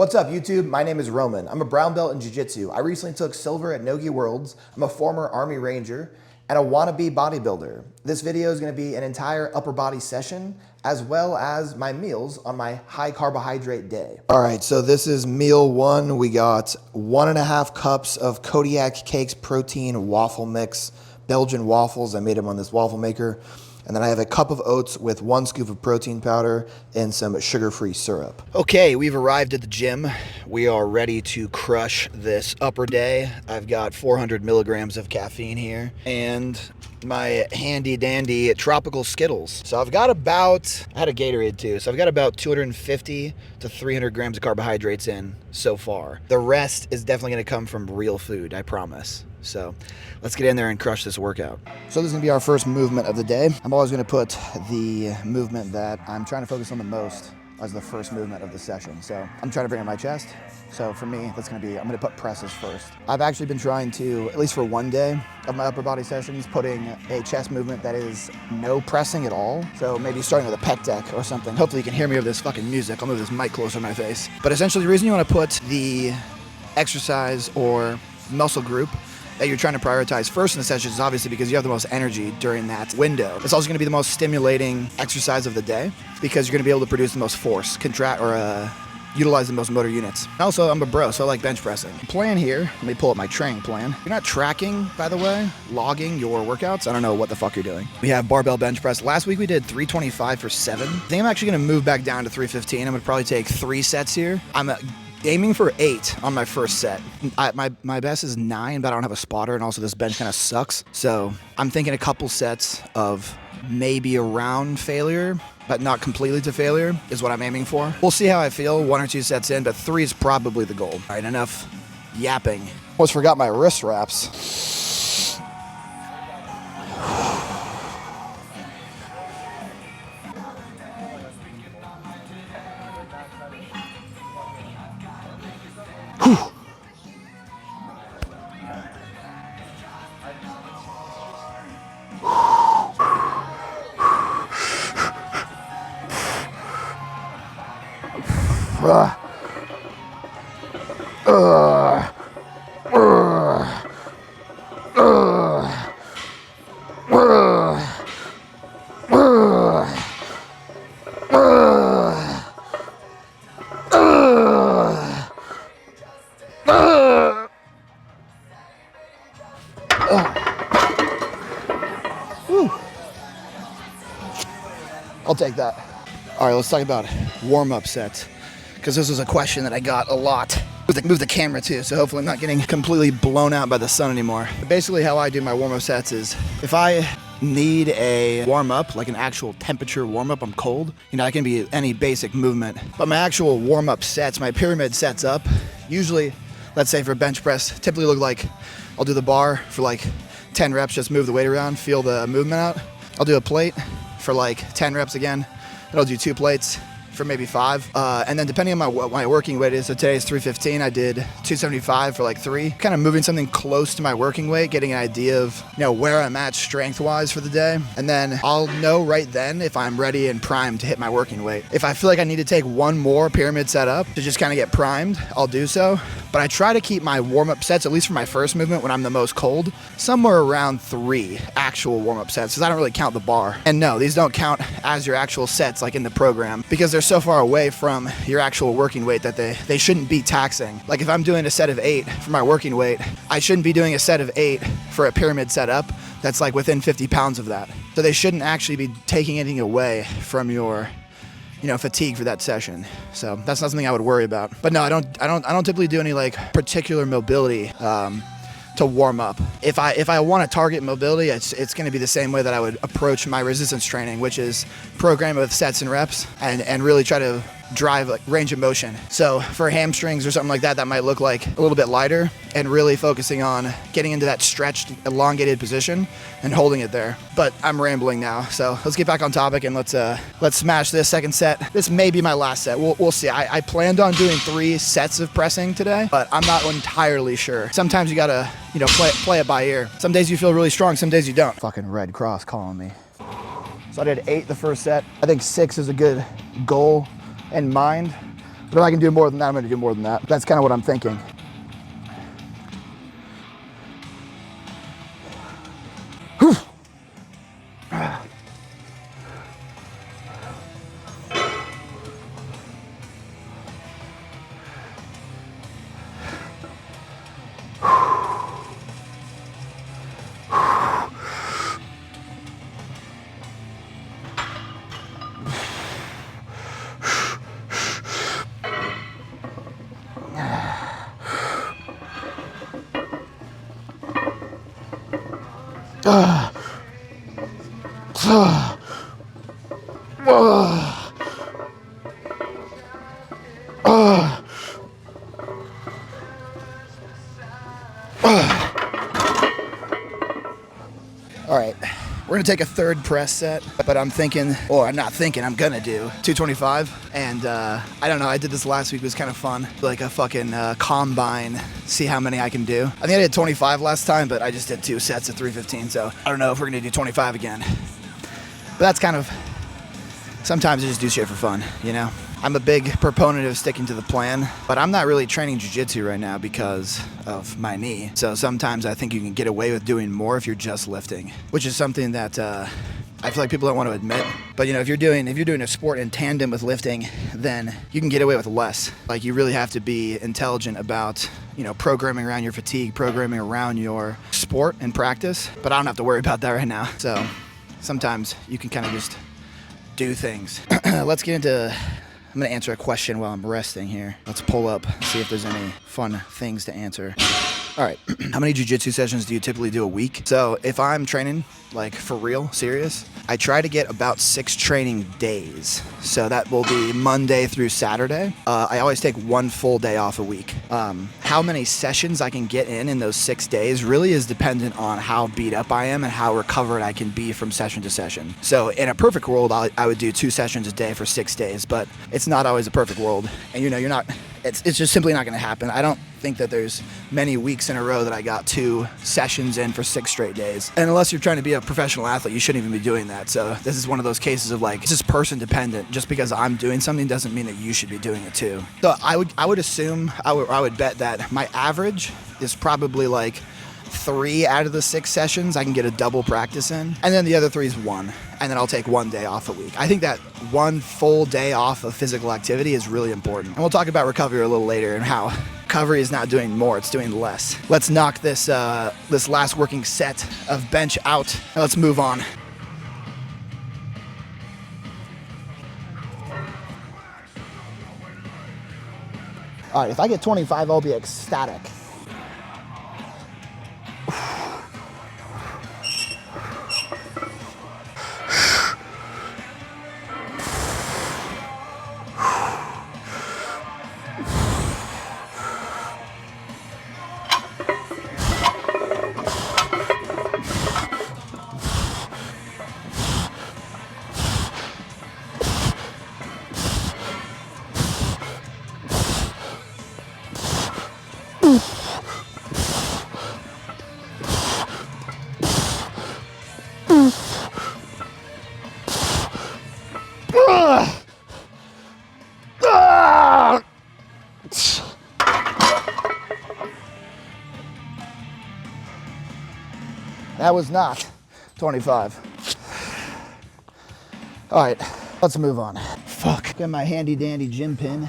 What's up, YouTube? My name is Roman. I'm a brown belt in jiu-jitsu. I recently took silver at Nogi Worlds. I'm a former Army Ranger and a wannabe bodybuilder. This video is gonna be an entire upper body session as well as my meals on my high carbohydrate day. All right, so this is meal one. We got 1.5 cups of Kodiak Cakes protein waffle mix, Belgian waffles. I made them on this waffle maker. And then I have a cup of oats with 1 scoop of protein powder and some sugar-free syrup. Okay, we've arrived at the gym. We are ready to crush this upper day. I've got 400 milligrams of caffeine here and my handy dandy tropical Skittles. So I've got about, I had a Gatorade too, so I've got about 250 to 300 grams of carbohydrates in so far. The rest is definitely gonna come from real food, I promise. So let's get in there and crush this workout. So this is gonna be our first movement of the day. I'm always gonna put the movement that I'm trying to focus on the most as the first movement of the session. So I'm trying to bring in my chest. So for me, that's gonna be, I'm gonna put presses first. I've actually been trying to, at least for one day of my upper body sessions, putting a chest movement that is no pressing at all. So maybe starting with a pec deck or something. Hopefully you can hear me over this fucking music. I'll move this mic closer to my face. But essentially the reason you wanna put the exercise or muscle group that you're trying to prioritize first in the session is obviously because you have the most energy during that window. It's also going to be the most stimulating exercise of the day because you're going to be able to produce the most force, utilize the most motor units. Also, I'm a bro, so I like bench pressing. The plan here, let me pull up my training plan. You're not tracking, by the way, logging your workouts. I don't know what the fuck you're doing. We have barbell bench press. Last week we did 325 for 7. I think I'm actually going to move back down to 315. I'm going to probably take 3 sets here. I'm aiming for 8 on my first set. My best is 9, but I don't have a spotter, and also this bench kind of sucks. So I'm thinking a couple sets of maybe around failure, but not completely to failure is what I'm aiming for. We'll see how I feel 1 or 2 sets in, but 3 is probably the goal. All right, enough yapping. Almost forgot my wrist wraps. Whew. I'll take that. All right, let's talk about warm-up sets, because this was a question that I got a lot. Move the camera too, so hopefully I'm not getting completely blown out by the sun anymore. But basically how I do my warm-up sets is, if I need a warm-up, like an actual temperature warm-up, I'm cold, you know, it can be any basic movement. But my actual warm-up sets, my pyramid sets up, usually, let's say for bench press, typically look like, I'll do the bar for like 10 reps, just move the weight around, feel the movement out. I'll do a plate for like 10 reps again. Then I'll do 2 plates for maybe 5. And then depending on what my working weight is, so today's 315, I did 275 for like 3. Kind of moving something close to my working weight, getting an idea of, you know, where I'm at strength-wise for the day. And then I'll know right then if I'm ready and primed to hit my working weight. If I feel like I need to take 1 more pyramid set up to just kind of get primed, I'll do so. But I try to keep my warm-up sets, at least for my first movement when I'm the most cold, somewhere around 3 actual warm-up sets, because I don't really count the bar. And no, these don't count as your actual sets like in the program, because they're so far away from your actual working weight that they shouldn't be taxing. Like if I'm doing a set of 8 for my working weight, I shouldn't be doing a set of 8 for a pyramid setup that's like within 50 pounds of that. So they shouldn't actually be taking anything away from your, you know, fatigue for that session. So that's not something I would worry about. But no, I don't typically do any like particular mobility to warm up. If I want to target mobility, it's going to be the same way that I would approach my resistance training, which is program with sets and reps and really try to drive like range of motion. So for hamstrings or something like that, that might look like a little bit lighter and really focusing on getting into that stretched, elongated position and holding it there. But I'm rambling now, so let's get back on topic and let's smash this second set. This may be my last set. We'll see. I planned on doing 3 sets of pressing today, but I'm not entirely sure. Sometimes you gotta, you know, play it by ear. Some days you feel really strong, some days you don't. Fucking Red Cross calling me. So I did 8 the first set. I think 6 is a good goal in mind. But if I can do more than that, I'm gonna do more than that. That's kind of what I'm thinking. All right, we're gonna take a third press set, but I'm thinking, or I'm not thinking, I'm gonna do 225. And I don't know, I did this last week, it was kind of fun. Like a fucking combine, see how many I can do. I think I did 25 last time, but I just did 2 sets of 315, so I don't know if we're gonna do 25 again. But that's kind of, sometimes I just do shit for fun, you know? I'm a big proponent of sticking to the plan, but I'm not really training jiu-jitsu right now because of my knee. So sometimes I think you can get away with doing more if you're just lifting, which is something that I feel like people don't want to admit. But you know, if you're doing a sport in tandem with lifting, then you can get away with less. Like you really have to be intelligent about, you know, programming around your fatigue, programming around your sport and practice. But I don't have to worry about that right now. So sometimes you can kind of just do things. Let's get into, I'm gonna answer a question while I'm resting here. Let's pull up, see if there's any fun things to answer. All right, how many jiu-jitsu sessions do you typically do a week? So if I'm training, like for real, serious, I try to get about 6 training days. So that will be Monday through Saturday. I always take 1 full day off a week. How many sessions I can get in those 6 days really is dependent on how beat up I am and how recovered I can be from session to session. So in a perfect world, I would do 2 sessions a day for 6 days, but it's not always a perfect world. And you know, it's just simply not gonna happen. I don't think that there's many weeks in a row that I got 2 sessions in for 6 straight days. And unless you're trying to be a professional athlete, you shouldn't even be doing that. So this is one of those cases of like, it's just person dependent. Just because I'm doing something doesn't mean that you should be doing it too. So I would assume, I would bet that my average is probably like 3 out of the 6 sessions I can get a double practice in, and then the other 3 is 1, and then I'll take 1 day off a week. I think that 1 full day off of physical activity is really important. And we'll talk about recovery a little later and how recovery is not doing more, it's doing less. Let's knock this this last working set of bench out, and let's move on. All right, if I get 25, I'll be ecstatic. That was not 25. All right, let's move on. Fuck, got my handy dandy gym pin.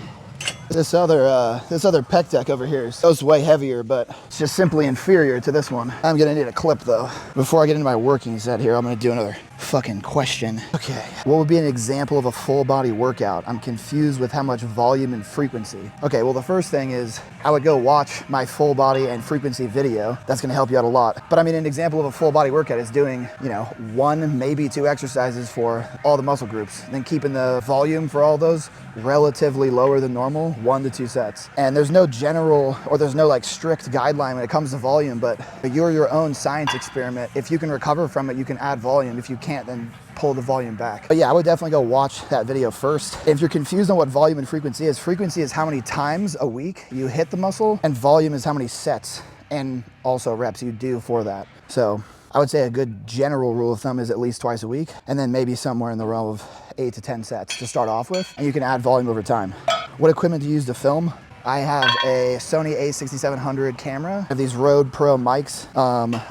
This other pec deck over here goes way heavier, but it's just simply inferior to this one. I'm gonna need a clip though. Before I get into my working set here, I'm gonna do another fucking question. Okay, what would be an example of a full body workout? I'm confused with how much volume and frequency. Okay, well the first thing is I would go watch my full body and frequency video. That's gonna help you out a lot. But I mean, an example of a full body workout is doing, you know, 1, maybe 2 exercises for all the muscle groups, then keeping the volume for all those relatively lower than normal, 1 to 2 sets. And there's no general, or there's no like strict guideline when it comes to volume, but you're your own science experiment. If you can recover from it, you can add volume. If you can't, then pull the volume back. But yeah, I would definitely go watch that video first. If you're confused on what volume and frequency is how many times a week you hit the muscle, and volume is how many sets and also reps you do for that. So I would say a good general rule of thumb is at least twice a week, and then maybe somewhere in the realm of 8 to 10 sets to start off with, and you can add volume over time. What equipment to use to film? I have a Sony a6700 camera. I have these Rode Pro mics.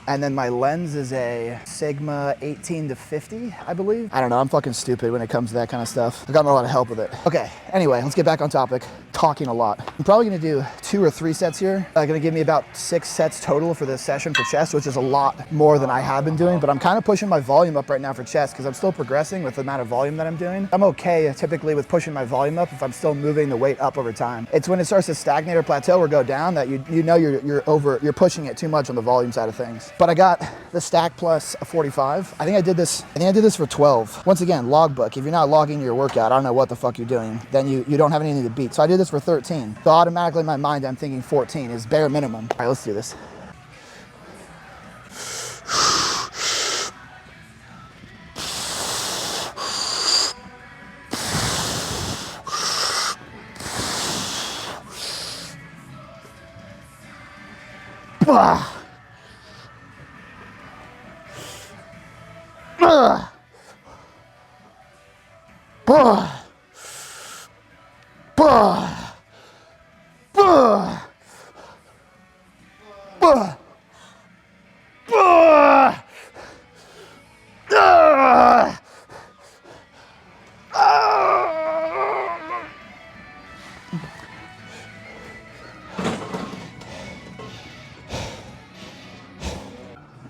And then my lens is a Sigma 18 to 50, I believe. I don't know, I'm fucking stupid when it comes to that kind of stuff. I've gotten a lot of help with it. Okay, anyway, let's get back on topic. Talking a lot. I'm probably gonna do 2 or 3 sets here. Gonna give me about 6 sets total for this session for chest, which is a lot more than I have been doing, but I'm kind of pushing my volume up right now for chest because I'm still progressing with the amount of volume that I'm doing. I'm okay typically with pushing my volume up if I'm still moving the weight up over time. It's when it starts to stagnate or plateau or go down that you know you're pushing it too much on the volume side of things. But I got the Stack Plus 45. I think I did this for 12. Once again, logbook. If you're not logging your workout, I don't know what the fuck you're doing. Then you don't have anything to beat. So I did this for 13. So automatically in my mind I'm thinking 14 is bare minimum. All right, let's do this.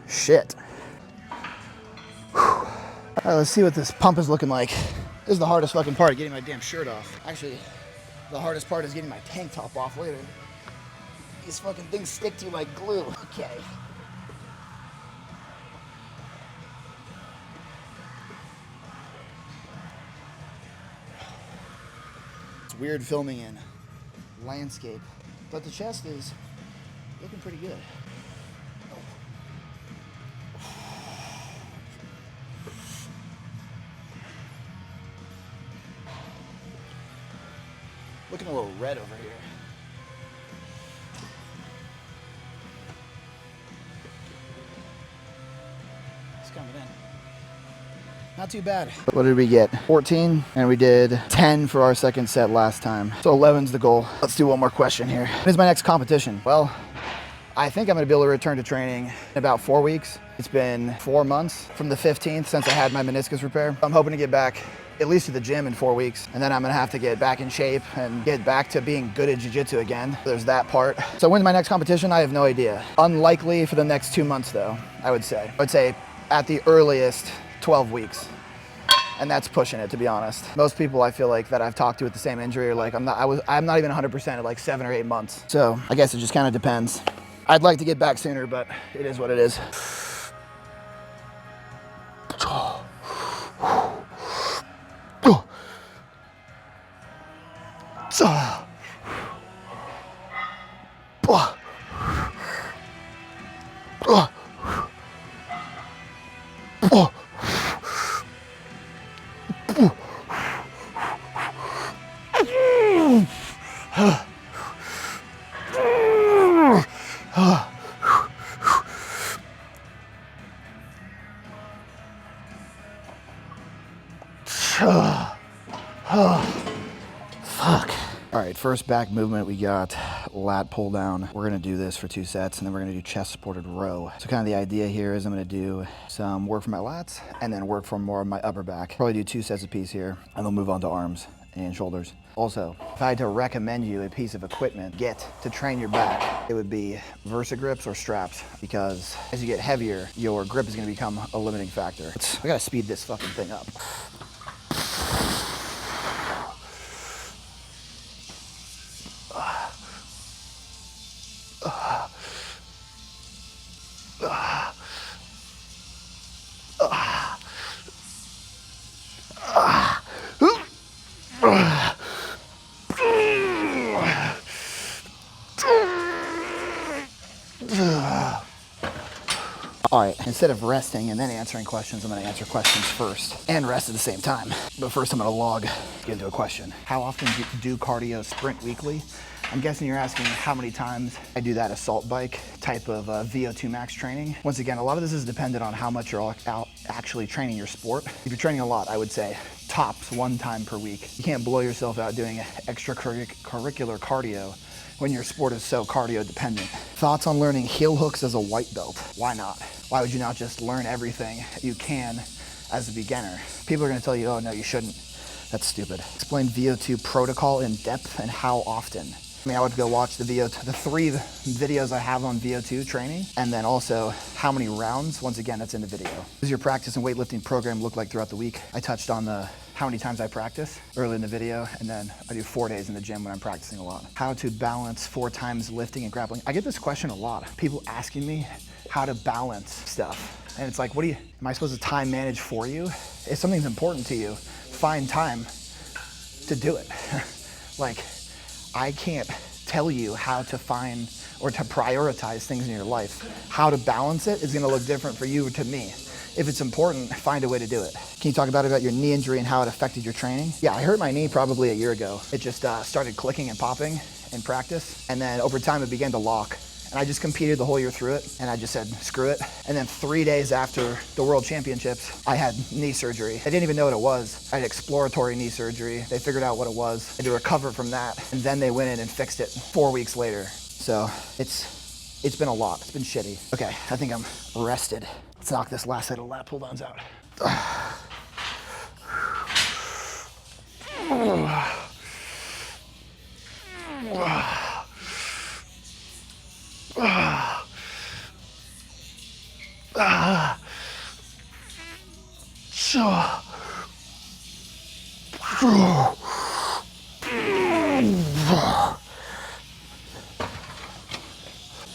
Shit. All right, let's see what this pump is looking like. This is the hardest fucking part, getting my damn shirt off. Actually, the hardest part is getting my tank top off later. These fucking things stick to you like glue. Okay. It's weird filming in landscape, but the chest is looking pretty good. Looking a little red over here. It's coming in. Not too bad. What did we get? 14, and we did 10 for our second set last time. So 11's the goal. Let's do one more question here. When is my next competition? Well, I think I'm gonna be able to return to training in about 4 weeks. It's been 4 months from the 15th since I had my meniscus repair. I'm hoping to get back at least to the gym in 4 weeks. And then I'm gonna have to get back in shape and get back to being good at jiu-jitsu again. There's that part. So when's my next competition? I have no idea. Unlikely for the next 2 months though, I would say. I would say at the earliest, 12 weeks. And that's pushing it, to be honest. Most people I feel like that I've talked to with the same injury are like, I'm not even 100% at like 7 or 8 months. So I guess it just kind of depends. I'd like to get back sooner, but it is what it is. Fuck. All right, first back movement, we got lat pull down. We're gonna do this for 2 sets, and then we're gonna do chest supported row. So kind of the idea here is I'm gonna do some work for my lats and then work for more of my upper back. Probably do 2 sets apiece here, and then move on to arms and shoulders. Also, if I had to recommend you a piece of equipment get to train your back, it would be Versa grips or straps, because as you get heavier, your grip is gonna become a limiting factor. We gotta speed this fucking thing up. All right, instead of resting and then answering questions, I'm gonna answer questions first and rest at the same time. But first I'm gonna get into a question. How often do you cardio sprint weekly? I'm guessing you're asking how many times I do that assault bike type of VO2 max training. Once again, a lot of this is dependent on how much you're out actually training your sport. If you're training a lot, I would say tops 1 time per week. You can't blow yourself out doing extracurricular cardio when your sport is so cardio dependent. Thoughts on learning heel hooks as a white belt? Why not? Why would you not just learn everything you can as a beginner? People are gonna tell you, oh no, you shouldn't. That's stupid. Explain VO2 protocol in depth and how often. I mean, I would go watch the 3 videos I have on VO2 training, and then also how many rounds. Once again, that's in the video. What does your practice and weightlifting program look like throughout the week? I touched on how many times I practice early in the video, and then I do 4 days in the gym when I'm practicing a lot. How to balance 4 times lifting and grappling. I get this question a lot. People asking me how to balance stuff. And it's like, am I supposed to time manage for you? If something's important to you, find time to do it. Like, I can't tell you how to find or to prioritize things in your life. How to balance it is gonna look different for you or to me. If it's important, find a way to do it. Can you talk about your knee injury and how it affected your training? Yeah, I hurt my knee probably a year ago. It just started clicking and popping in practice. And then over time it began to lock. And I just competed the whole year through it. And I just said, screw it. And then 3 days after the World Championships, I had knee surgery. I didn't even know what it was. I had exploratory knee surgery. They figured out what it was. And to recover from that. And then they went in and fixed it 4 weeks later. So it's been a lot. It's been shitty. Okay, I think I'm rested. Let's knock this last set of lat pull downs out.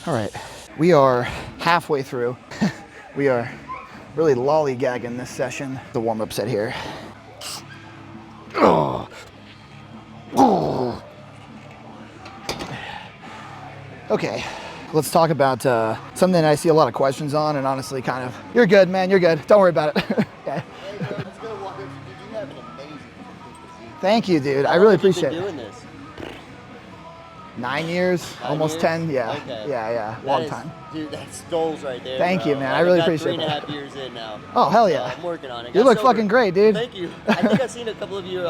All right, we are halfway through. We are really lollygagging this session. The warm-up set here. Okay, let's talk about something that I see a lot of questions on, and honestly kind of, you're good, man, you're good. Don't worry about it. Okay. Let's go walk up. You have an amazing physique. Thank you, dude. I really appreciate it. Doing this? 9 years, almost 10. Yeah, okay. Yeah, long time. Dude, that's goals right there. Thank you, man. I really appreciate that. that. 3.5 years in now. Oh, hell yeah. I'm working on it. You look fucking great, dude. Thank you. I think I've seen a couple of you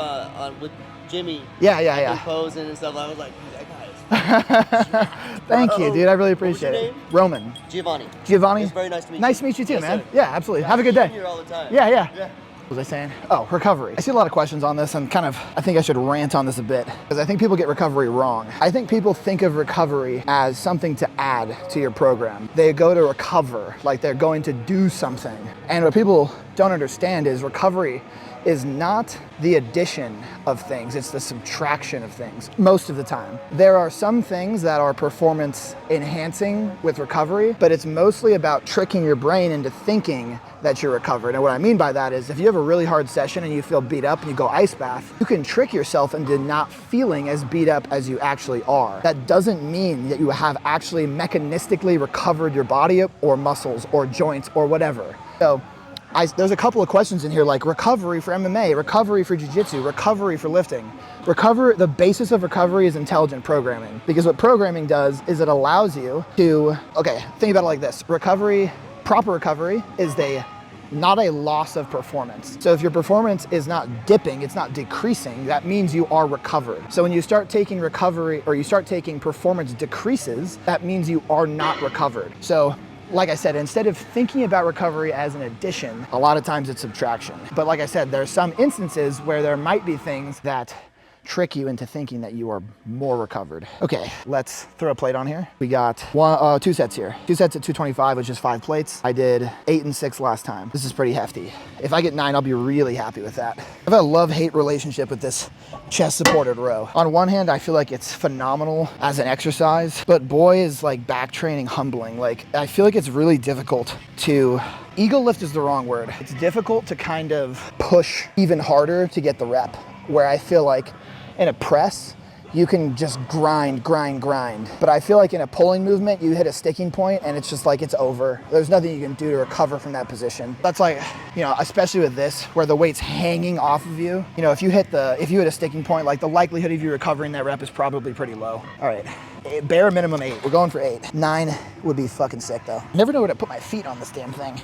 with Jimmy. Yeah. Posing and stuff. I was like, that guy's. Thank you, dude. I really appreciate it. Name? Roman. Giovanni. It's very nice to meet you. Nice to meet you too, yes, man. Sir. Yeah, absolutely. Have a good day. Here all the time. Yeah. What was I saying? Oh, recovery. I see a lot of questions on this, and I think I should rant on this a bit, because I think people get recovery wrong. I think people think of recovery as something to add to your program. They go to recover, like they're going to do something. And what people don't understand is recovery is not the addition of things, it's the subtraction of things, most of the time. There are some things that are performance enhancing with recovery, but it's mostly about tricking your brain into thinking that you're recovered. And what I mean by that is, if you have a really hard session and you feel beat up and you go ice bath, you can trick yourself into not feeling as beat up as you actually are. That doesn't mean that you have actually mechanistically recovered your body or muscles or joints or whatever. So there's a couple of questions in here like recovery for MMA, recovery for jiu-jitsu, recovery for lifting. The basis of recovery is intelligent programming, because what programming does is it allows you to, okay, think about it like this. Proper recovery is not a loss of performance. So if your performance is not dipping, it's not decreasing, that means you are recovered. So when you start taking recovery, or you start taking performance decreases, that means you are not recovered. So like I said, instead of thinking about recovery as an addition, a lot of times it's subtraction. But like I said, there are some instances where there might be things that trick you into thinking that you are more recovered. Okay, let's throw a plate on here. We got 2 sets here. 2 sets at 225, which is 5 plates. I did 8 and 6 last time. This is pretty hefty. If I get 9, I'll be really happy with that. I have a love-hate relationship with this chest-supported row. On one hand, I feel like it's phenomenal as an exercise, but boy, is like back training humbling. Like, I feel like it's really difficult to, ego lift is the wrong word. It's difficult to kind of push even harder to get the rep, where I feel like in a press, you can just grind. But I feel like in a pulling movement, you hit a sticking point and it's just like, it's over. There's nothing you can do to recover from that position. That's like, especially with this, where the weight's hanging off of you. If you hit a sticking point, like the likelihood of you recovering that rep is probably pretty low. All right, bare minimum 8. We're going for 8. 9 would be fucking sick though. I never know where to put my feet on this damn thing.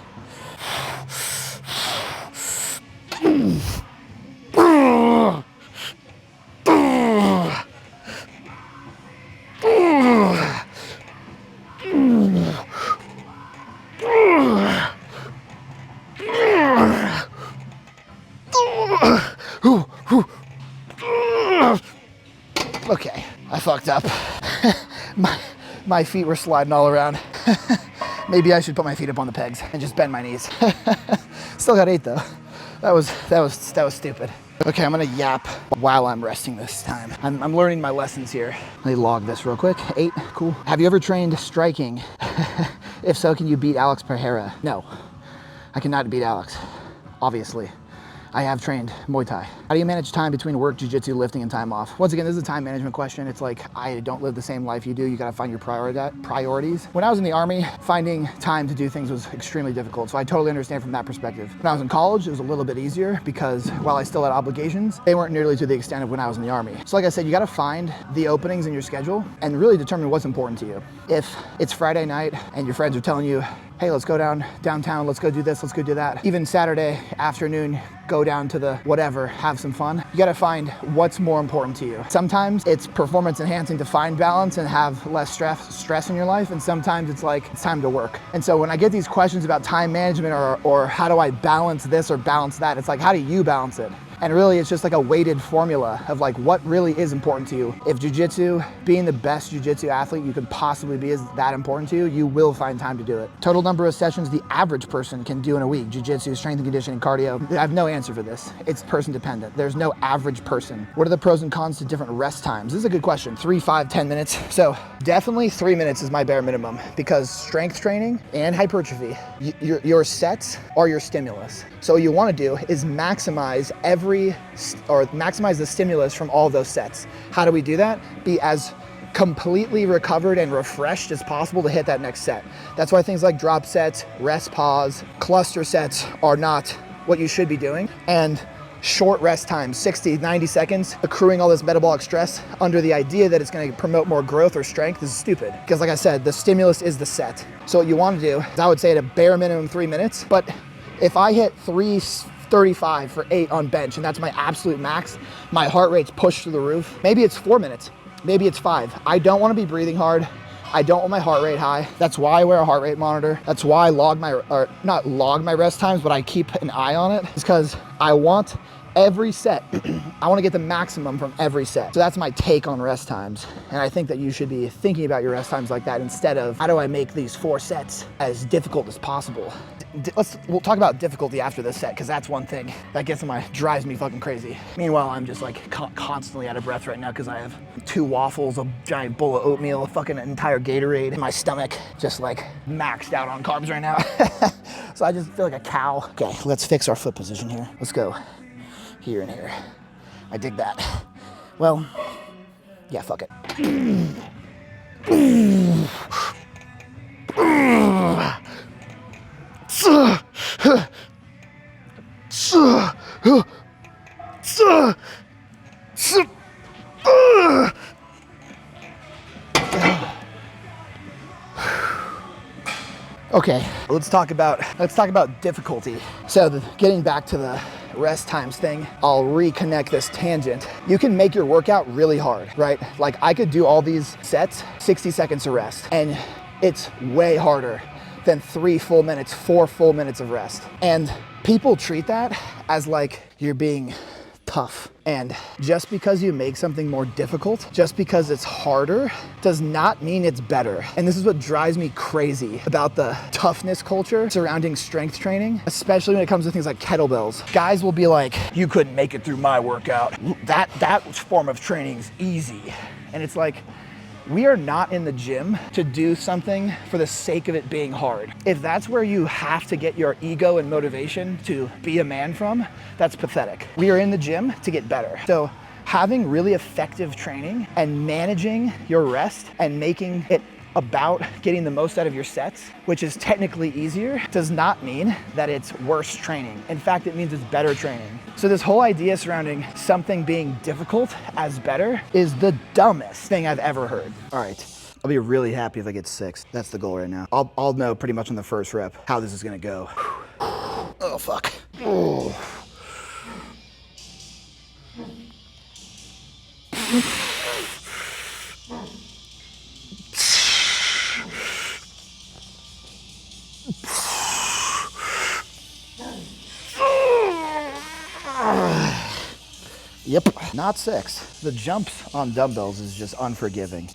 I fucked up. my feet were sliding all around. Maybe I should put my feet up on the pegs and just bend my knees. Still got 8 though. That was stupid. Okay, I'm gonna yap while I'm resting this time. I'm learning my lessons here. Let me log this real quick. 8, cool. Have you ever trained striking? If so, can you beat Alex Pereira? No, I cannot beat Alex, obviously. I have trained Muay Thai. How do you manage time between work, jiu-jitsu, lifting, and time off? Once again, this is a time management question. It's like, I don't live the same life you do. You gotta find your priorities. When I was in the Army, finding time to do things was extremely difficult. So I totally understand from that perspective. When I was in college, it was a little bit easier because while I still had obligations, they weren't nearly to the extent of when I was in the Army. So like I said, you gotta find the openings in your schedule and really determine what's important to you. If it's Friday night and your friends are telling you, hey, let's go downtown, let's go do this, let's go do that. Even Saturday afternoon, go down to the whatever, have some fun. You gotta find what's more important to you. Sometimes it's performance enhancing to find balance and have less stress in your life, and sometimes it's like, it's time to work. And so when I get these questions about time management or how do I balance this or balance that, it's like, how do you balance it? And really, it's just like a weighted formula of like what really is important to you. If jiu-jitsu, being the best jiu-jitsu athlete you could possibly be, is that important to you, you will find time to do it. Total number of sessions the average person can do in a week, jiu-jitsu, strength and conditioning, cardio. I have no answer for this. It's person dependent. There's no average person. What are the pros and cons to different rest times? This is a good question. 3, 5, 10 minutes. So definitely 3 minutes is my bare minimum because strength training and hypertrophy, your sets are your stimulus. So what you want to do is maximize the stimulus from all those sets. How do we do that? Be as completely recovered and refreshed as possible to hit that next set. That's why things like drop sets, rest pause, cluster sets are not what you should be doing. And short rest times, 60, 90 seconds, accruing all this metabolic stress under the idea that it's gonna promote more growth or strength is stupid. Because like I said, the stimulus is the set. So what you wanna do is I would say at a bare minimum 3 minutes, but if I hit 3:35 for 8 on bench and that's my absolute max, my heart rate's pushed through the roof, maybe it's 4 minutes, maybe it's 5. I don't wanna be breathing hard. I don't want my heart rate high. That's why I wear a heart rate monitor. That's why I not log my rest times, but I keep an eye on it. It's because I want every set, I want to get the maximum from every set. So that's my take on rest times. And I think that you should be thinking about your rest times like that instead of how do I make these 4 sets as difficult as possible. We'll talk about difficulty after this set because that's one thing that drives me fucking crazy. Meanwhile, I'm just like constantly out of breath right now because I have 2 waffles, a giant bowl of oatmeal, a fucking entire Gatorade in my stomach, just like maxed out on carbs right now. So I just feel like a cow. Okay, let's fix our foot position here. Let's go. Here and here. I dig that. Well, yeah, fuck it. Okay, let's talk about difficulty. So getting back to the rest times thing, I'll reconnect this tangent. You can make your workout really hard, right? Like I could do all these sets, 60 seconds of rest, and it's way harder than 3 full minutes, 4 full minutes of rest. And people treat that as like you're being tough. And just because you make something more difficult, just because it's harder, does not mean it's better. And this is what drives me crazy about the toughness culture surrounding strength training, especially when it comes to things like kettlebells. Guys will be like, you couldn't make it through my workout. That form of training is easy. And it's like, we are not in the gym to do something for the sake of it being hard. If that's where you have to get your ego and motivation to be a man from, that's pathetic. We are in the gym to get better. So having really effective training and managing your rest and making it about getting the most out of your sets, which is technically easier, does not mean that it's worse training. In fact, it means it's better training. So this whole idea surrounding something being difficult as better is the dumbest thing I've ever heard. All right, I'll be really happy if I get 6. That's the goal right now. I'll know pretty much on the first rep how this is gonna go. Oh, fuck. Oh. Yep, not 6. The jumps on dumbbells is just unforgiving.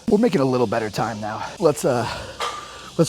We're making a little better time now. Let's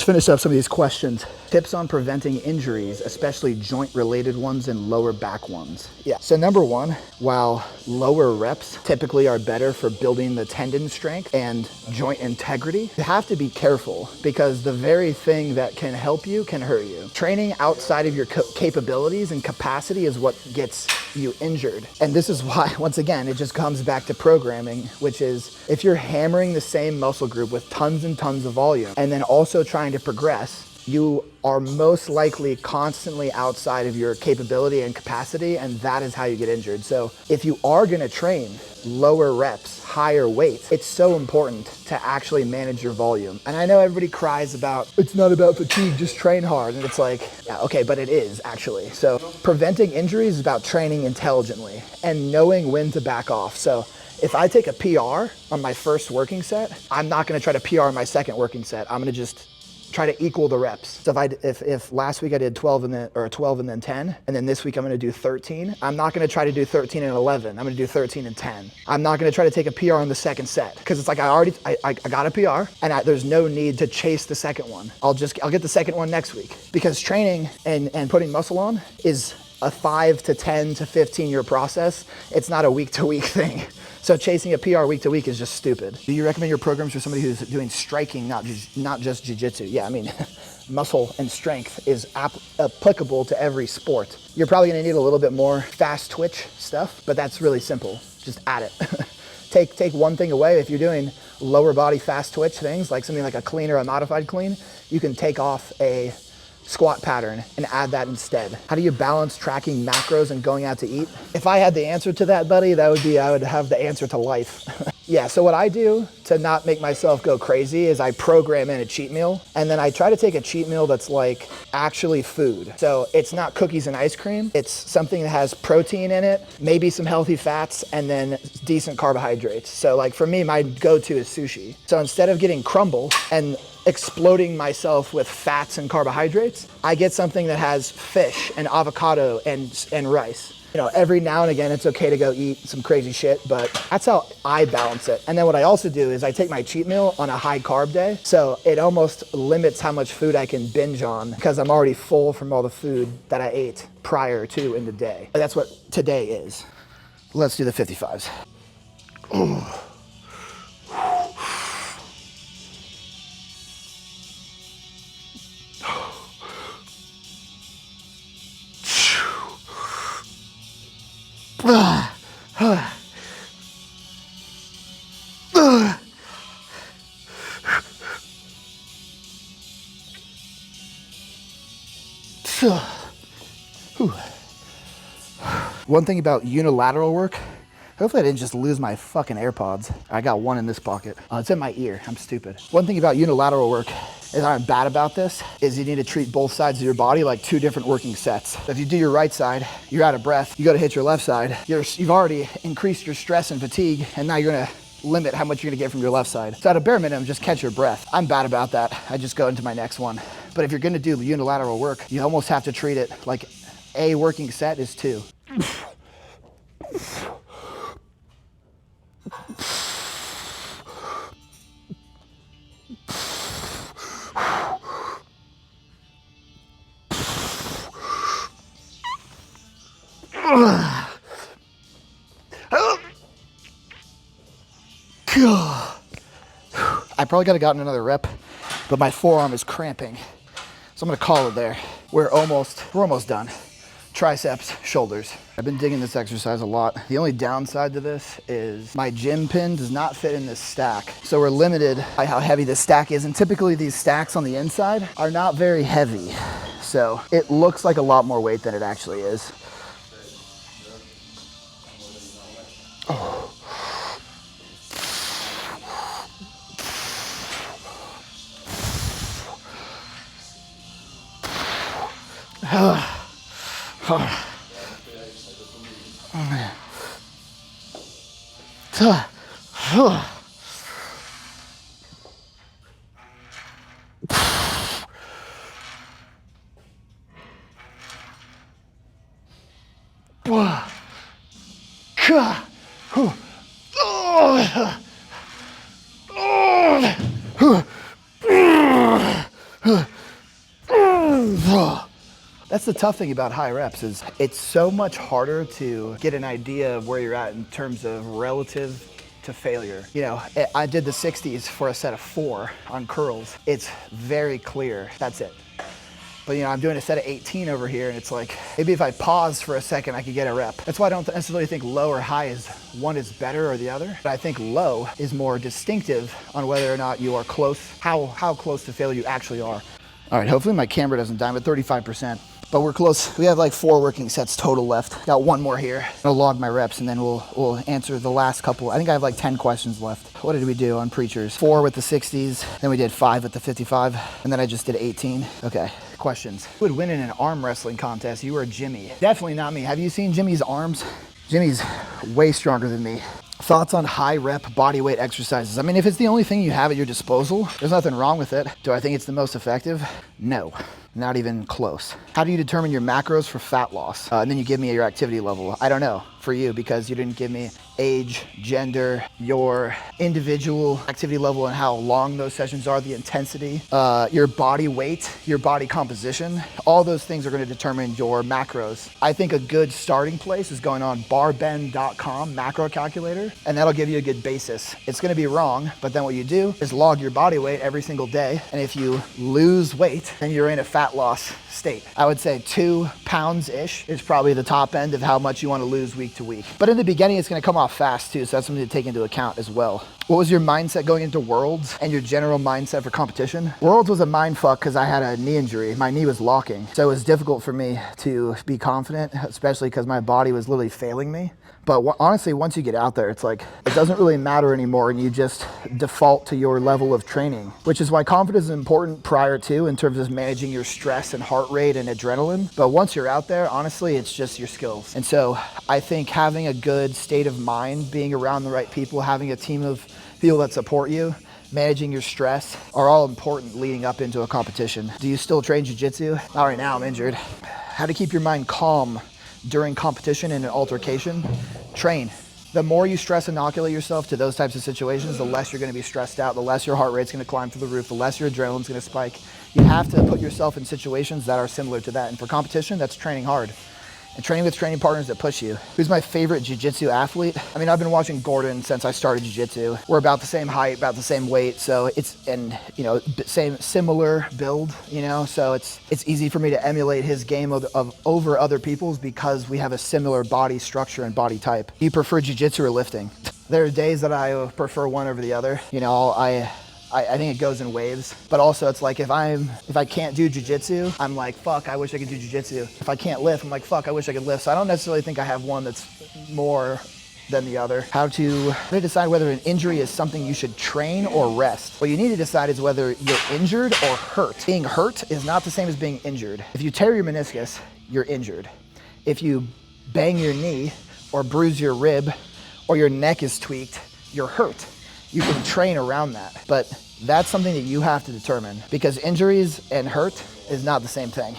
finish up some of these questions. Tips on preventing injuries, especially joint-related ones and lower back ones. Yeah, so number 1, while lower reps typically are better for building the tendon strength and joint integrity, you have to be careful because the very thing that can help you can hurt you. Training outside of your capabilities and capacity is what gets you injured. And this is why, once again, it just comes back to programming, which is if you're hammering the same muscle group with tons and tons of volume and then also trying to progress, you are most likely constantly outside of your capability and capacity, and that is how you get injured. So if you are gonna train lower reps, higher weights, it's so important to actually manage your volume. And I know everybody cries about, it's not about fatigue, just train hard. And it's like, yeah, okay, but it is actually. So preventing injuries is about training intelligently and knowing when to back off. So if I take a PR on my first working set, I'm not gonna try to PR on my second working set. I'm gonna just try to equal the reps. So if last week I did 12 and then 10, and then this week I'm gonna do 13, I'm not gonna try to do 13 and 11. I'm gonna do 13 and 10. I'm not gonna try to take a PR on the second set because it's like I got a PR and there's no need to chase the second one. I'll get the second one next week because training and putting muscle on is a 5 to 10 to 15 year process. It's not a week to week thing. So chasing a PR week to week is just stupid. Do you recommend your programs for somebody who's doing striking, not just jiu-jitsu? Yeah, I mean, muscle and strength is applicable to every sport. You're probably gonna need a little bit more fast twitch stuff, but that's really simple. Just add it. Take one thing away. If you're doing lower body fast twitch things, like something like a clean or a modified clean, you can take off a squat pattern and add that instead. How do you balance tracking macros and going out to eat? If I had the answer to that, buddy, I would have the answer to life. Yeah, so what I do to not make myself go crazy is I program in a cheat meal, and then I try to take a cheat meal that's like actually food. So it's not cookies and ice cream. It's something that has protein in it, maybe some healthy fats, and then decent carbohydrates. So like for me, my go-to is sushi. So instead of getting crumble and exploding myself with fats and carbohydrates, I get something that has fish and avocado and rice. You know, every now and again, it's okay to go eat some crazy shit, but that's how I balance it. And then what I also do is I take my cheat meal on a high carb day. So it almost limits how much food I can binge on because I'm already full from all the food that I ate prior to in the day. That's what today is. Let's do the 55s. One thing about unilateral work, hopefully I didn't just lose my fucking AirPods. I got one in this pocket. It's in my ear, I'm stupid. One thing about unilateral work is I'm bad about this, is you need to treat both sides of your body like 2 different working sets. So if you do your right side, you're out of breath, you go to hit your left side, you've already increased your stress and fatigue, and now you're gonna limit how much you're gonna get from your left side. So at a bare minimum, just catch your breath. I'm bad about that. I just go into my next one. But if you're gonna do unilateral work, you almost have to treat it like a working set is 2. I probably could have gotten another rep, but my forearm is cramping. So I'm gonna call it there. We're almost done. Triceps, shoulders. I've been digging this exercise a lot. The only downside to this is my gym pin does not fit in this stack. So we're limited by how heavy this stack is. And typically these stacks on the inside are not very heavy. So it looks like a lot more weight than it actually is. Oh. That's the tough thing about high reps is it's so much harder to get an idea of where you're at in terms of relative to failure. You know, I did the 60s for a set of 4 on curls. It's very clear, that's it. But you know, I'm doing a set of 18 over here and it's like, maybe if I pause for a second, I could get a rep. That's why I don't necessarily think low or high is one is better or the other. But I think low is more distinctive on whether or not you are close, how close to failure you actually are. All right, hopefully my camera doesn't die, but 35%. But we're close. We have like 4 working sets total left. Got 1 more here. I'll log my reps and then we'll answer the last couple. I think I have like 10 questions left. What did we do on preachers? 4 with the 60s, then we did 5 with the 55, and then I just did 18. Okay, questions. Who would win in an arm wrestling contest, you or Jimmy? Definitely not me. Have you seen Jimmy's arms? Jimmy's way stronger than me. Thoughts on high rep body weight exercises? I mean, if it's the only thing you have at your disposal, there's nothing wrong with it. Do I think it's the most effective? No, not even close. How do you determine your macros for fat loss? And then you give me your activity level. I don't know for you because you didn't give me age, gender, your individual activity level and how long those sessions are, the intensity, your body weight, your body composition. All those things are going to determine your macros. I think a good starting place is going on barbend.com macro calculator, and that'll give you a good basis. It's going to be wrong, but then what you do is log your body weight every single day, and if you lose weight, then you're in a fat loss state. I would say 2 pounds-ish is probably the top end of how much you want to lose week to week. But in the beginning, it's going to come off fast too, so that's something to take into account as well. What was your mindset going into Worlds and your general mindset for competition? Worlds was a mind fuck because I had a knee injury. My knee was locking, so it was difficult for me to be confident, especially because my body was literally failing me. But honestly, once you get out there, it's like, it doesn't really matter anymore and you just default to your level of training, which is why confidence is important prior to in terms of managing your stress and heart rate and adrenaline. But once you're out there, honestly, it's just your skills. And so I think having a good state of mind, being around the right people, having a team of people that support you, managing your stress are all important leading up into a competition. Do you still train jiu-jitsu? Not right now, I'm injured. How to keep your mind calm during competition and an altercation? Train. The more you stress inoculate yourself to those types of situations, the less you're going to be stressed out, the less your heart rate's going to climb through the roof, the less your adrenaline's going to spike. You have to put yourself in situations that are similar to that. And for competition, that's training hard. And training with training partners that push you. Who's my favorite jiu-jitsu athlete? I mean, I've been watching Gordon since I started jiu-jitsu. We're about the same height, about the same weight, so it's, and you know, similar build, you know, so it's easy for me to emulate his game of over other people's because we have a similar body structure and body type. Do you prefer jiu-jitsu or lifting? There are days that I prefer one over the other. You know, I think it goes in waves, but also it's like if I can't do jiu-jitsu, I'm like, fuck, I wish I could do jiu-jitsu. If I can't lift, I'm like, fuck, I wish I could lift. So I don't necessarily think I have one that's more than the other. How to decide whether an injury is something you should train or rest. What you need to decide is whether you're injured or hurt. Being hurt is not the same as being injured. If you tear your meniscus, you're injured. If you bang your knee or bruise your rib or your neck is tweaked, you're hurt. You can train around that, but that's something that you have to determine because injuries and hurt is not the same thing.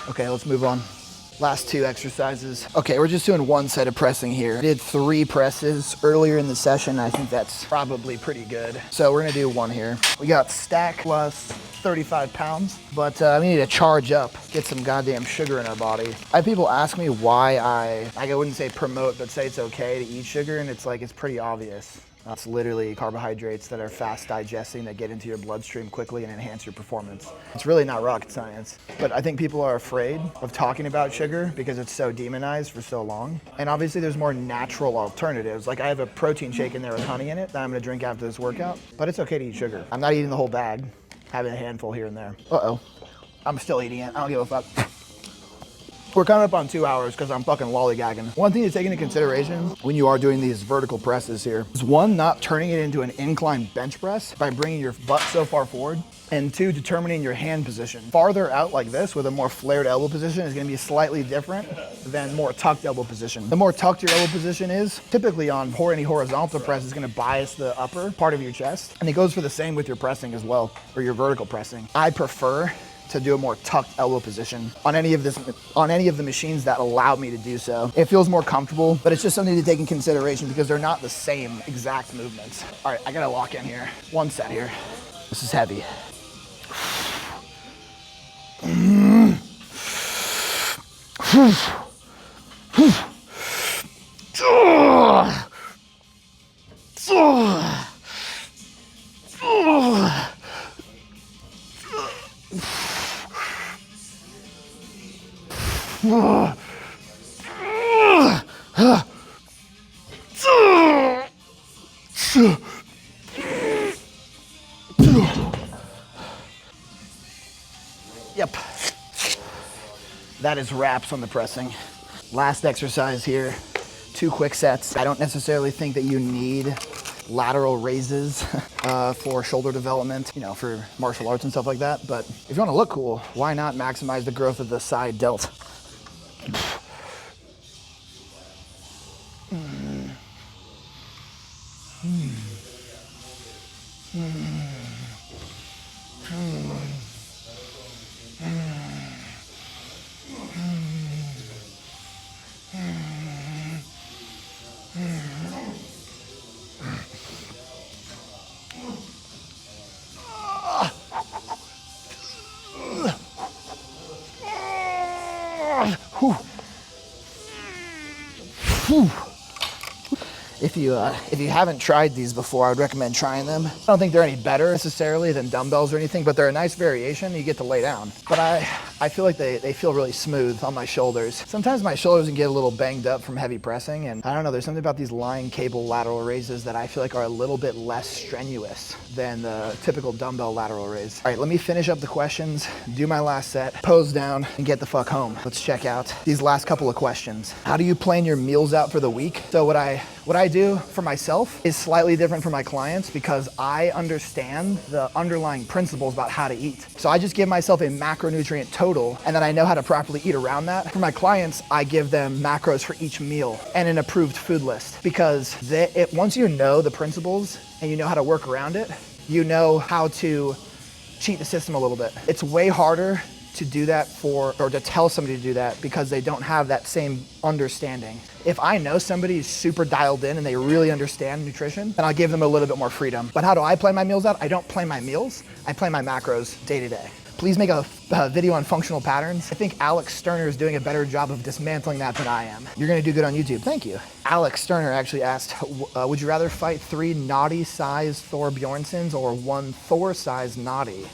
Okay, let's move on. Last 2 exercises. Okay, we're just doing 1 set of pressing here. I did 3 presses earlier in the session. I think that's probably pretty good. So we're gonna do 1 here. We got stack plus 35 pounds, but we need to charge up, get some goddamn sugar in our body. I have people ask me why I wouldn't say promote, but say it's okay to eat sugar, and it's like, it's pretty obvious. It's literally carbohydrates that are fast digesting that get into your bloodstream quickly and enhance your performance. It's really not rocket science, but I think people are afraid of talking about sugar because it's so demonized for so long. And obviously there's more natural alternatives. Like I have a protein shake in there with honey in it that I'm gonna drink after this workout, but it's okay to eat sugar. I'm not eating the whole bag, having a handful here and there. Uh-oh, I'm still eating it, I don't give a fuck. We're coming up on 2 hours because I'm fucking lollygagging. One thing to take into consideration when you are doing these vertical presses here is one, not turning it into an incline bench press by bringing your butt so far forward, and two, determining your hand position. Farther out like this with a more flared elbow position is gonna be slightly different than more tucked elbow position. The more tucked your elbow position is, typically on any horizontal press is gonna bias the upper part of your chest. And it goes for the same with your pressing as well, or your vertical pressing. I prefer to do a more tucked elbow position on any of the machines that allow me to do so. It feels more comfortable, but it's just something to take in consideration because they're not the same exact movements. All right, I gotta lock in here. One set here. This is heavy. Yep, that is wraps on the pressing. Last exercise here, 2 quick sets. I don't necessarily think that you need lateral raises for shoulder development, you know, for martial arts and stuff like that. But if you want to look cool, why not maximize the growth of the side delt? If you haven't tried these before, I would recommend trying them. I don't think they're any better necessarily than dumbbells or anything, but they're a nice variation. You get to lay down. But I feel like they feel really smooth on my shoulders. Sometimes my shoulders can get a little banged up from heavy pressing, and I don't know, there's something about these line cable lateral raises that I feel like are a little bit less strenuous than the typical dumbbell lateral raise. All right, let me finish up the questions, do my last set, pose down, and get the fuck home. Let's check out these last couple of questions. How do you plan your meals out for the week? So what I do for myself is slightly different from my clients because I understand the underlying principles about how to eat. So I just give myself a macronutrient total, and then I know how to properly eat around that. For my clients, I give them macros for each meal and an approved food list because once you know the principles and you know how to work around it, you know how to cheat the system a little bit. It's way harder to do that or to tell somebody to do that because they don't have that same understanding. If I know somebody is super dialed in and they really understand nutrition, then I'll give them a little bit more freedom. But how do I plan my meals out? I don't plan my meals, I plan my macros day to day. Please make a video on functional patterns. I think Alex Sterner is doing a better job of dismantling that than I am. You're gonna do good on YouTube, thank you. Alex Sterner actually asked, would you rather fight 3 naughty-sized Thor Bjornsons or 1 Thor-sized naughty?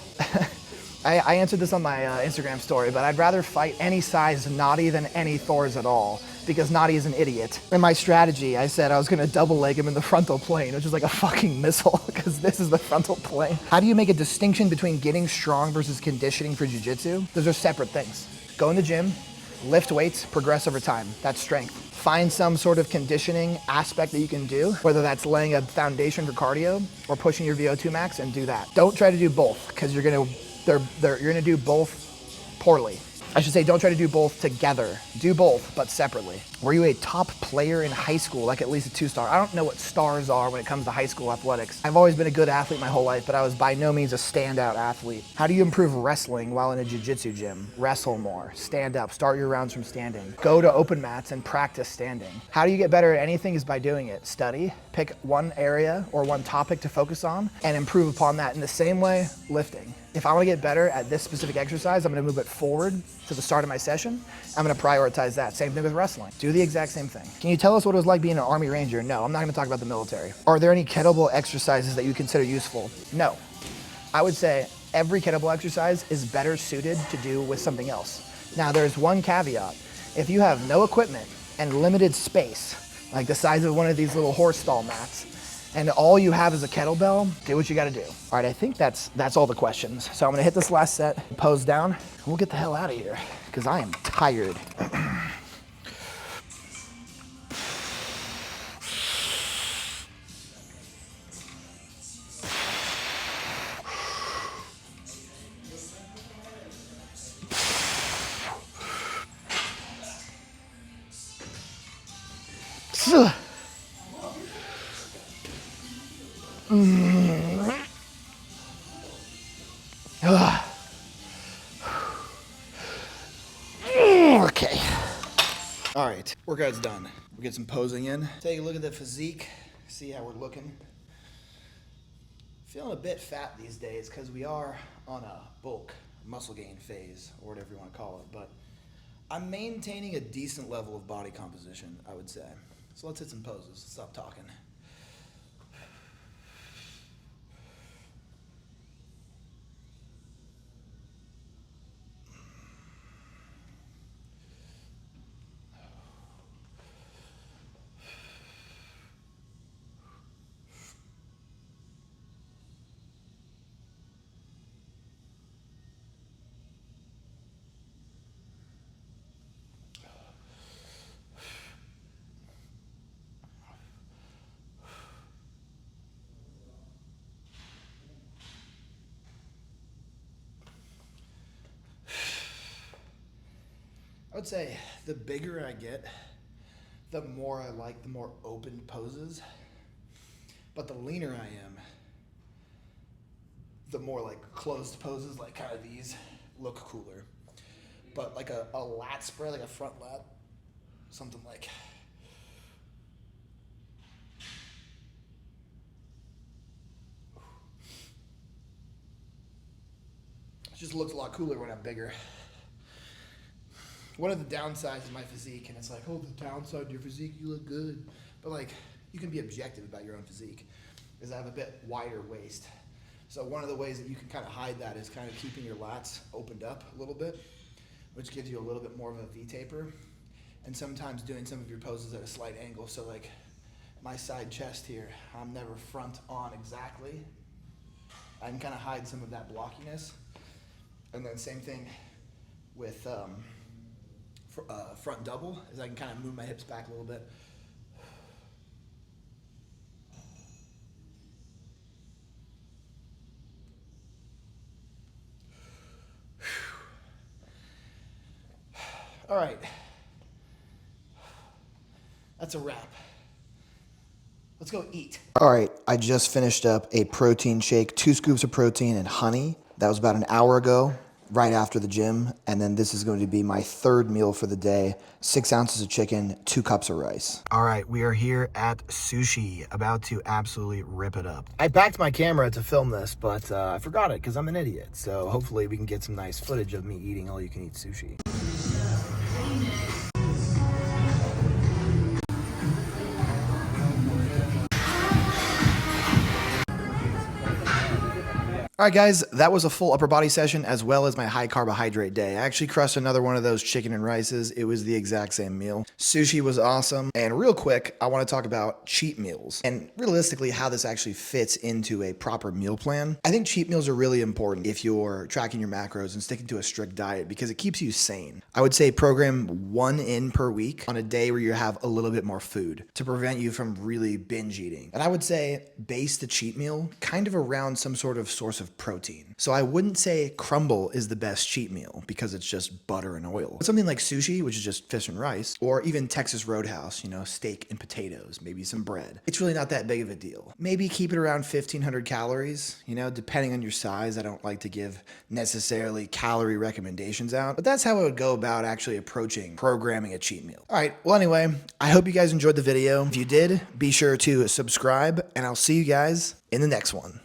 I answered this on my Instagram story, but I'd rather fight any size naughty than any Thors at all because Naughty is an idiot. In my strategy, I said I was gonna double leg him in the frontal plane, which is like a fucking missile because this is the frontal plane. How do you make a distinction between getting strong versus conditioning for jiu-jitsu? Those are separate things. Go in the gym, lift weights, progress over time. That's strength. Find some sort of conditioning aspect that you can do, whether that's laying a foundation for cardio or pushing your VO2 max, and do that. Don't try to do both because you're gonna do both poorly. I should say don't try to do both together. Do both, but separately. Were you a top player in high school, like at least a 2-star? I don't know what stars are when it comes to high school athletics. I've always been a good athlete my whole life, but I was by no means a standout athlete. How do you improve wrestling while in a jiu-jitsu gym? Wrestle more, stand up, start your rounds from standing. Go to open mats and practice standing. How do you get better at anything is by doing it. Study, pick one area or one topic to focus on and improve upon that. In the same way, lifting. If I want to get better at this specific exercise, I'm going to move it forward to the start of my session. I'm going to prioritize that. Same thing with wrestling. Do the exact same thing. Can you tell us what it was like being an Army Ranger? No, I'm not gonna talk about the military. Are there any kettlebell exercises that you consider useful? No. I would say every kettlebell exercise is better suited to do with something else. Now there's one caveat. If you have no equipment and limited space, like the size of one of these little horse stall mats, and all you have is a kettlebell, do what you gotta do. All right, I think that's all the questions. So I'm gonna hit this last set, pose down, and we'll get the hell out of here, because I am tired. Okay. All right, workout's done. We get some posing in. Take a look at the physique, see how we're looking. Feeling a bit fat these days because we are on a bulk muscle gain phase, or whatever you want to call it, but I'm maintaining a decent level of body composition, I would say. So let's hit some poses. Let's stop talking. I would say the bigger I get, the more I like the more open poses. But the leaner I am, the more like closed poses, like kind of these, look cooler. But like a lat spread, like a front lat, something like. It just looks a lot cooler when I'm bigger. One of the downsides is my physique, and it's like, oh, the downside to your physique, you look good. But like, you can be objective about your own physique, because I have a bit wider waist. So one of the ways that you can kind of hide that is kind of keeping your lats opened up a little bit, which gives you a little bit more of a V-taper. And sometimes doing some of your poses at a slight angle. So like my side chest here, I'm never front on exactly. I can kind of hide some of that blockiness. And then same thing with front double, is I can kind of move my hips back a little bit. All right, that's a wrap. Let's go eat. All right, I just finished up a protein shake, 2 scoops of protein and honey. That was about an hour ago, right after the gym. And then this is going to be my third meal for the day. 6 ounces of chicken, 2 cups of rice. All right, we are here at Sushi, about to absolutely rip it up. I packed my camera to film this, but I forgot it because I'm an idiot. So hopefully we can get some nice footage of me eating all you can eat sushi. All right, guys, that was a full upper body session as well as my high carbohydrate day. I actually crushed another one of those chicken and rices. It was the exact same meal. Sushi was awesome. And real quick, I want to talk about cheat meals and realistically how this actually fits into a proper meal plan. I think cheat meals are really important if you're tracking your macros and sticking to a strict diet because it keeps you sane. I would say program 1 in per week on a day where you have a little bit more food to prevent you from really binge eating. And I would say base the cheat meal kind of around some sort of source of protein. So I wouldn't say crumble is the best cheat meal because it's just butter and oil. Something like sushi, which is just fish and rice, or even Texas Roadhouse, you know, steak and potatoes, maybe some bread. It's really not that big of a deal. Maybe keep it around 1,500 calories, you know, depending on your size. I don't like to give necessarily calorie recommendations out, but that's how I would go about actually approaching programming a cheat meal. All right, well anyway, I hope you guys enjoyed the video. If you did, be sure to subscribe and I'll see you guys in the next one.